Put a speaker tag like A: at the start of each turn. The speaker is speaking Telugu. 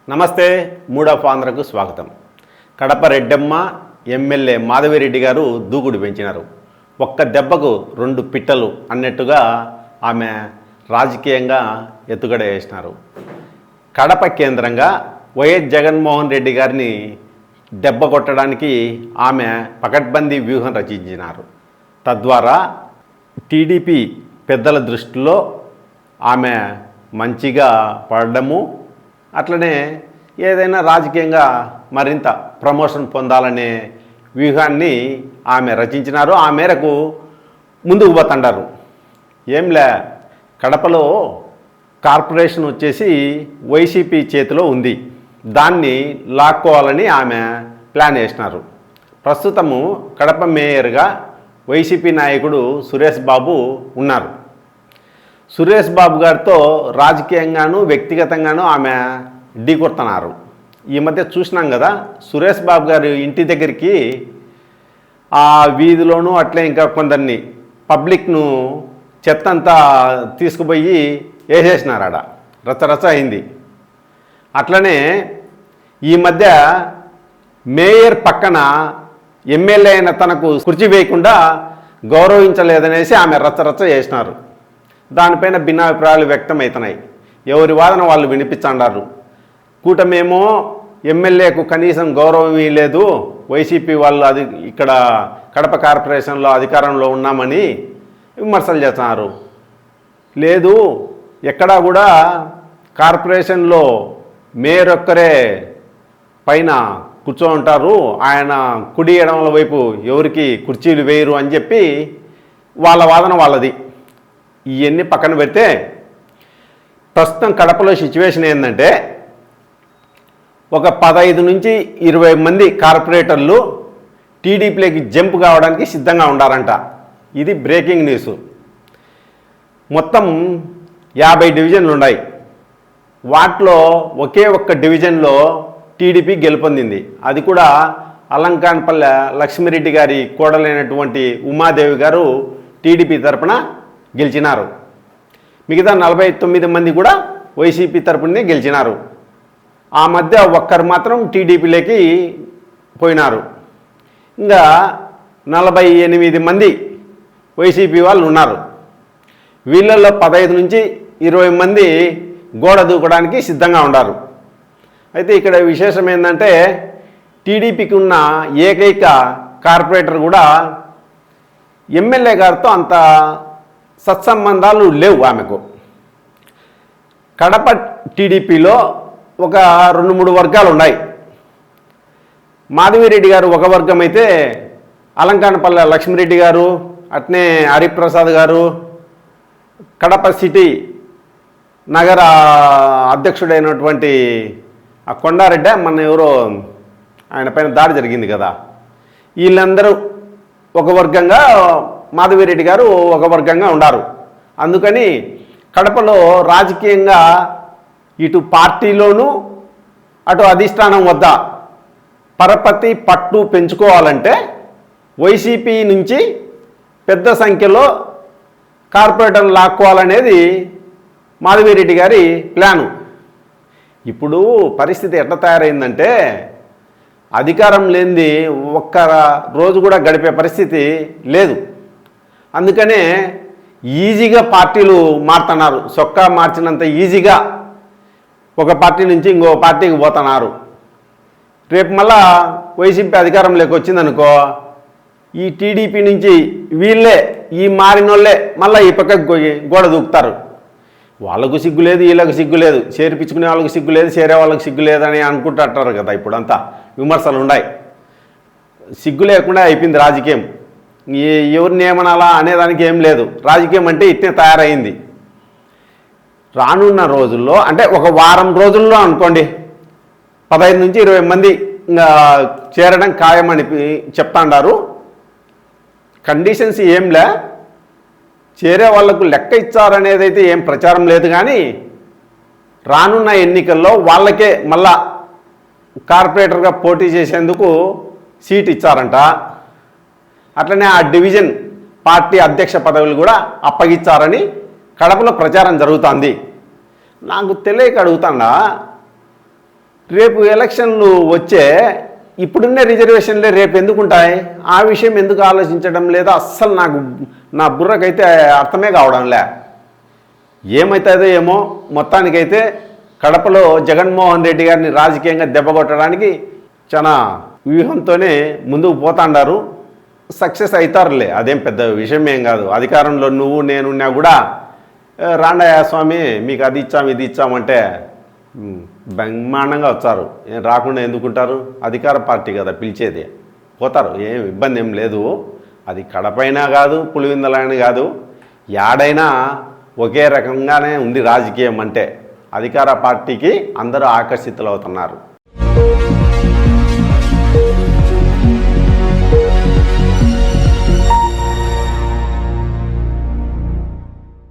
A: నమస్తే మూడ్ ఆఫ్ ఆంధ్రకు స్వాగతం. కడప రెడ్డమ్మ ఎమ్మెల్యే మాధవిరెడ్డి గారు దూకుడు పెంచినారు. ఒక్క దెబ్బకు రెండు పిట్టలు అన్నట్టుగా ఆమె రాజకీయంగా ఎత్తుగడ వేసినారు. కడప కేంద్రంగా వైఎస్ జగన్మోహన్ రెడ్డి గారిని దెబ్బ కొట్టడానికి ఆమె పకడ్బందీ వ్యూహం రచించినారు. తద్వారా టీడీపీ పెద్దల దృష్టిలో ఆమె మంచిగా పడడము, అట్లనే ఏదైనా రాజకీయంగా మరింత ప్రమోషన్ పొందాలనే వ్యూహాన్ని ఆమె రచించినారు. ఆ మేరకు ముందుకు పోతుండారు. ఏంలే, కడపలో కార్పొరేషన్ వచ్చేసి వైసీపీ చేతిలో ఉంది, దాన్ని లాక్కోవాలని ఆమె ప్లాన్ వేసినారు. ప్రస్తుతము కడప మేయర్గా వైసీపీ నాయకుడు సురేష్ బాబు ఉన్నారు. సురేష్ బాబు గారితో రాజకీయంగాను వ్యక్తిగతంగాను ఆమె ఢీకొడుతున్నారు. ఈ మధ్య చూసినాం కదా, సురేష్ బాబు గారి ఇంటి దగ్గరికి ఆ వీధిలోనూ అట్లే ఇంకా కొందరిని పబ్లిక్ను చెత్త అంతా తీసుకుపోయి వేసేసినారు. ఆడ రచ్చరచ్చ అయింది. అట్లనే ఈ మధ్య మేయర్ పక్కన ఎమ్మెల్యే అయిన తనకు కుర్చీ వేయకుండా గౌరవించలేదనేసి ఆమె రచ్చరచ్చ చేసినారు. దానిపైన భిన్నాభిప్రాయాలు వ్యక్తమవుతున్నాయి. ఎవరి వాదన వాళ్ళు వినిపించండారు. కూటమేమో ఎమ్మెల్యేకు కనీసం గౌరవం ఇవ్వలేదు, వైసీపీ వాళ్ళు అది ఇక్కడ కడప కార్పొరేషన్లో అధికారంలో ఉన్నామని విమర్శలు చేస్తున్నారు. లేదు, ఎక్కడా కూడా కార్పొరేషన్లో మేయర్ ఒక్కరే పైన కూర్చో ఉంటారు, ఆయన కుడి ఎడమల వైపు ఎవరికి కుర్చీలు వేయరు అని చెప్పి వాళ్ళ వాదన వాళ్ళది. ఇవన్నీ పక్కన పెడితే ప్రస్తుతం కడపలో సిచ్యువేషన్ ఏంటంటే, ఒక 15 నుంచి 20 మంది కార్పొరేటర్లు టీడీపీలోకి జంప్ కావడానికి సిద్ధంగా ఉండారంట. ఇది బ్రేకింగ్ న్యూస్. మొత్తం 50 డివిజన్లు ఉన్నాయి. వాటిలో ఒకే ఒక్క డివిజన్లో టీడీపీ గెలుపొందింది. అది కూడా అలంకాన్పల్లె లక్ష్మిరెడ్డి గారి కోడలైనటువంటి ఉమాదేవి గారు టీడీపీ తరపున గెలిచినారు. మిగతా 49 మంది కూడా వైసీపీ తరపునే గెలిచినారు. ఆ మధ్య ఒక్కరు మాత్రం టీడీపీలోకి పోయినారు. ఇంకా 48 మంది వైసీపీ వాళ్ళు ఉన్నారు. వీళ్ళల్లో 15 నుంచి 20 మంది గోడ దూకడానికి సిద్ధంగా ఉన్నారు. అయితే ఇక్కడ విశేషం ఏంటంటే, టీడీపీకి ఉన్న ఏకైక కార్పొరేటర్ కూడా ఎమ్మెల్యే గారితో అంత సత్సంబంధాలు లేవు ఆమెకు. కడప టీడీపీలో ఒక 2-3 వర్గాలు ఉన్నాయి. మాధవిరెడ్డి గారు ఒక వర్గం అయితే, అలంకానపల్లె లక్ష్మిరెడ్డి గారు, అట్నే హరిప్రసాద్ గారు, కడప సిటీ నగర అధ్యక్షుడైనటువంటి ఆ కొండారెడ్డి, మన ఎవరో ఆయన పైన దాడి జరిగింది కదా, వీళ్ళందరూ ఒక వర్గంగా, మాధవిరెడ్డి గారు ఒక వర్గంగా ఉన్నారు. అందుకని కడపలో రాజకీయంగా ఇటు పార్టీలోనూ అటు అధిష్టానం వద్ద పరపతి పట్టు పెంచుకోవాలంటే వైసీపీ నుంచి పెద్ద సంఖ్యలో కార్పొరేటర్లు లాక్కోవాలనేది మాధవిరెడ్డి గారి ప్లాను. ఇప్పుడు పరిస్థితి ఎట్లా తయారైందంటే, అధికారం లేనిది ఒక్క రోజు కూడా గడిపే పరిస్థితి లేదు. అందుకనే ఈజీగా పార్టీలు మారుతున్నారు. సొక్కా మార్చినంత ఈజీగా ఒక పార్టీ నుంచి ఇంకో పార్టీకి పోతున్నారు. రేపు మళ్ళా వైసీపీ అధికారంలోకి వచ్చిందనుకో, ఈ టీడీపీ నుంచి వీళ్ళే, ఈ మారినోళ్ళే మళ్ళీ ఈ పక్కకు గోడ దూకుతారు. వాళ్ళకు సిగ్గు లేదు, వీళ్ళకు సిగ్గు లేదు, చేర్పించుకునే వాళ్ళకి సిగ్గు లేదు, చేరే వాళ్ళకి సిగ్గు లేదని అనుకుంటుంటారు కదా. ఇప్పుడంతా విమర్శలు ఉన్నాయి. సిగ్గు లేకుండా అయిపోయింది రాజకీయం. ఎవరిని ఏమనాలా అనేదానికి ఏం లేదు. రాజకీయం అంటే ఇట్నే తయారైంది. రానున్న రోజుల్లో, అంటే ఒక వారం రోజుల్లో అనుకోండి, 15 నుంచి 20 మంది ఇంకా చేరడం ఖాయమని చెప్తాండారు. కండిషన్స్ ఏంలే, చేరే వాళ్లకు లెక్క ఇచ్చారనేది అయితే ఏం ప్రచారం లేదు. కానీ రానున్న ఎన్నికల్లో వాళ్ళకే మళ్ళా కార్పొరేటర్గా పోటీ చేసేందుకు సీట్ ఇచ్చారంట. అట్లనే ఆ డివిజన్ పార్టీ అధ్యక్ష పదవులు కూడా అప్పగిచ్చారని కడపలో ప్రచారం జరుగుతోంది. నాకు తెలియక అడుగుతాడా, రేపు ఎలక్షన్లు వచ్చే ఇప్పుడున్న రిజర్వేషన్లే రేపు ఎందుకు ఉంటాయి? ఆ విషయం ఎందుకు ఆలోచించడం లేదా? అస్సలు నా బుర్రకైతే అర్థమే కావడంలే. ఏమవుతుందో ఏమో. మొత్తానికైతే కడపలో జగన్మోహన్ రెడ్డి గారిని రాజకీయంగా దెబ్బకొట్టడానికి చాలా వ్యూహంతోనే ముందుకు పోతాండారు. సక్సెస్ అవుతారులే, అదేం పెద్ద విషయం ఏం కాదు. అధికారంలో నువ్వు నేనున్నా కూడా రాండయ్య స్వామి మీకు అది ఇచ్చాం ఇది ఇచ్చామంటే బ్రహ్మాండంగా వచ్చారు. రాకుండా ఎందుకుంటారు? అధికార పార్టీ కదా పిలిచేది, పోతారు. ఏం ఇబ్బంది ఏం లేదు. అది కడపైనా కాదు, పులివెందులైనా కాదు, యాడైనా ఒకే రకంగానే ఉంది రాజకీయం అంటే. అధికార పార్టీకి అందరూ ఆకర్షితులవుతున్నారు.